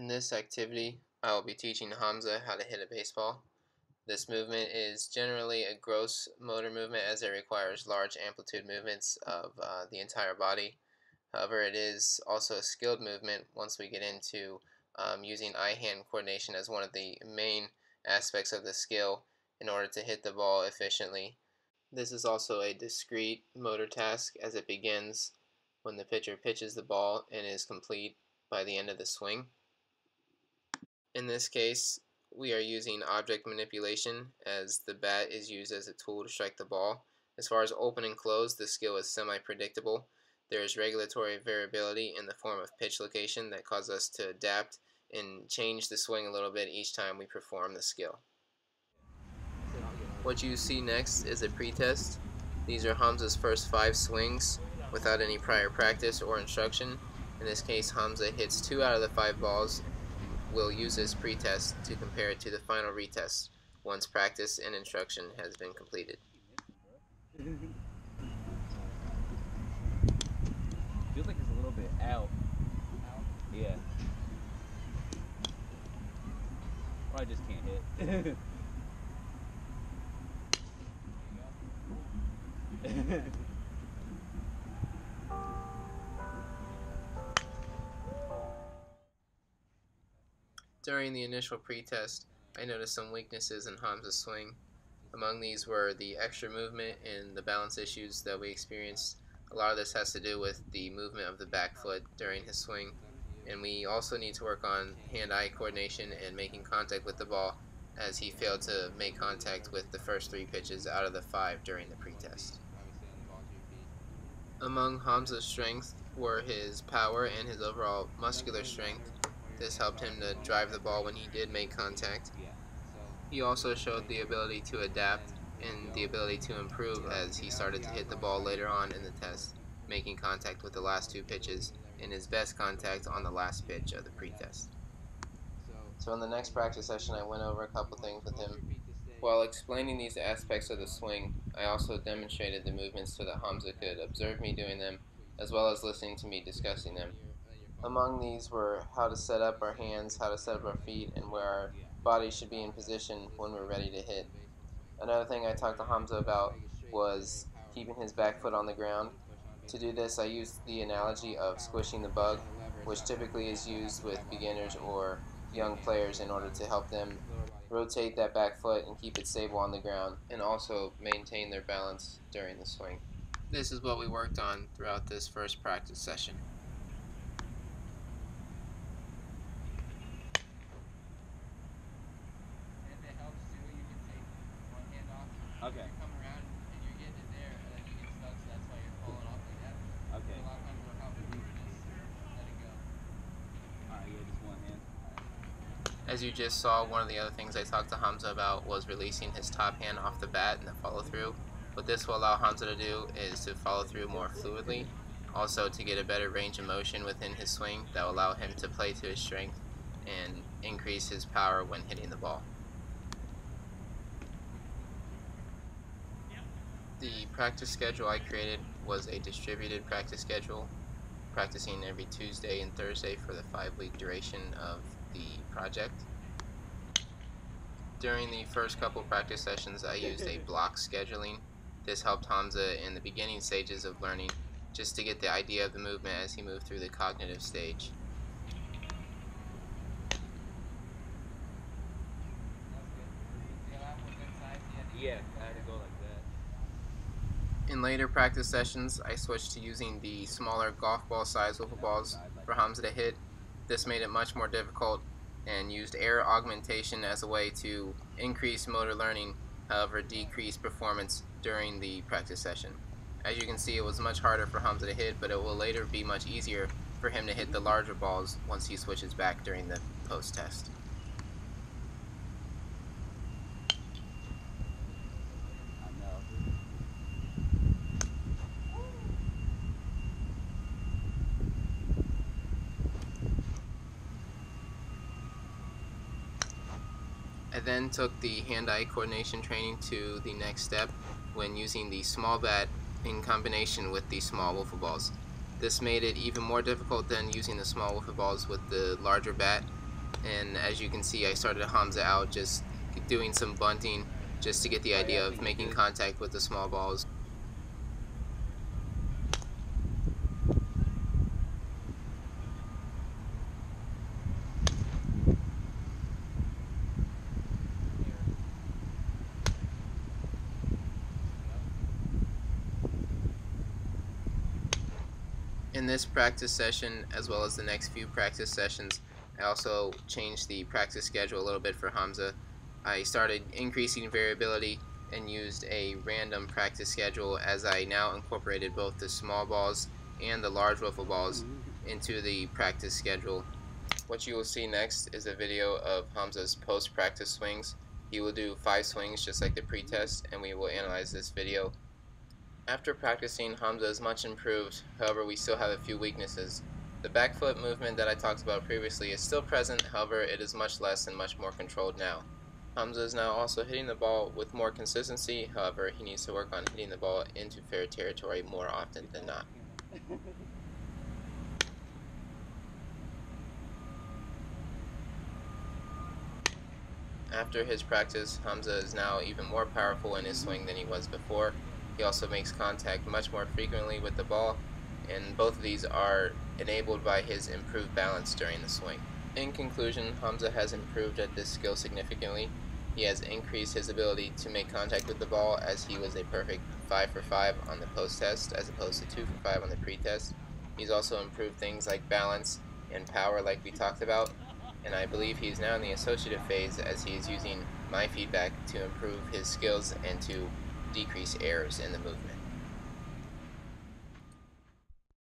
In this activity, I will be teaching Hamza how to hit a baseball. This movement is generally a gross motor movement as it requires large amplitude movements of the entire body. However, it is also a skilled movement once we get into using eye-hand coordination as one of the main aspects of the skill in order to hit the ball efficiently. This is also a discrete motor task as it begins when the pitcher pitches the ball and is complete by the end of the swing. In this case, we are using object manipulation as the bat is used as a tool to strike the ball. As far as open and close, the skill is semi-predictable. There is regulatory variability in the form of pitch location that causes us to adapt and change the swing a little bit each time we perform the skill. What you see next is a pretest. These are Hamza's first 5 swings without any prior practice or instruction. In this case, Hamza hits 2 out of the 5 balls. We'll use this pretest to compare it to the final retest once practice and instruction has been completed. Feels like it's a little bit out. Yeah. Or I just can't hit. During the initial pretest, I noticed some weaknesses in Hamza's swing. Among these were the extra movement and the balance issues that we experienced. A lot of this has to do with the movement of the back foot during his swing, and we also need to work on hand-eye coordination and making contact with the ball, as he failed to make contact with the first 3 pitches out of the 5 during the pretest. Among Hamza's strengths were his power and his overall muscular strength. This helped him to drive the ball when he did make contact. He also showed the ability to adapt and the ability to improve as he started to hit the ball later on in the test, making contact with the last 2 pitches and his best contact on the last pitch of the pretest. So in the next practice session, I went over a couple things with him. While explaining these aspects of the swing, I also demonstrated the movements so that Hamza could observe me doing them, as well as listening to me discussing them. Among these were how to set up our hands, how to set up our feet, and where our body should be in position when we're ready to hit. Another thing I talked to Hamza about was keeping his back foot on the ground. To do this, I used the analogy of squishing the bug, which typically is used with beginners or young players in order to help them rotate that back foot and keep it stable on the ground, and also maintain their balance during the swing. This is what we worked on throughout this first practice session. Okay. You come around and you're getting it there, and then you get stuck, so that's why you're falling off like that. Okay. A lot of times we'll help you just let it go. Alright, yeah, just one hand. As you just saw, one of the other things I talked to Hamza about was releasing his top hand off the bat and the follow through. What this will allow Hamza to do is to follow through more fluidly, also to get a better range of motion within his swing that will allow him to play to his strength and increase his power when hitting the ball. The practice schedule I created was a distributed practice schedule, practicing every Tuesday and Thursday for the 5-week duration of the project. During the first couple practice sessions, I used a block scheduling. This helped Hamza in the beginning stages of learning, just to get the idea of the movement as he moved through the cognitive stage. Yeah, I had to go like that. In later practice sessions, I switched to using the smaller golf ball size wiffle balls for Hamza to hit. This made it much more difficult and used air augmentation as a way to increase motor learning, however decrease performance during the practice session. As you can see, it was much harder for Hamza to hit, but it will later be much easier for him to hit the larger balls once he switches back during the post-test. I then took the hand-eye coordination training to the next step when using the small bat in combination with the small wiffle balls. This made it even more difficult than using the small wiffle balls with the larger bat, and as you can see, I started Hamza out just doing some bunting just to get the idea of making contact with the small balls. In this practice session, as well as the next few practice sessions, I also changed the practice schedule a little bit for Hamza. I started increasing variability and used a random practice schedule, as I now incorporated both the small balls and the large wiffle balls into the practice schedule. What you will see next is a video of Hamza's post-practice swings. He will do 5 swings just like the pre-test, and we will analyze this video. After practicing, Hamza is much improved, however we still have a few weaknesses. The back foot movement that I talked about previously is still present, however it is much less and much more controlled now. Hamza is now also hitting the ball with more consistency, however he needs to work on hitting the ball into fair territory more often than not. After his practice, Hamza is now even more powerful in his swing than he was before. He also makes contact much more frequently with the ball, and both of these are enabled by his improved balance during the swing. In conclusion, Hamza has improved at this skill significantly. He has increased his ability to make contact with the ball, as he was a perfect 5 for 5 on the post-test as opposed to 2 for 5 on the pre-test. He's also improved things like balance and power like we talked about, and I believe he is now in the associative phase, as he is using my feedback to improve his skills and to decrease errors in the movement.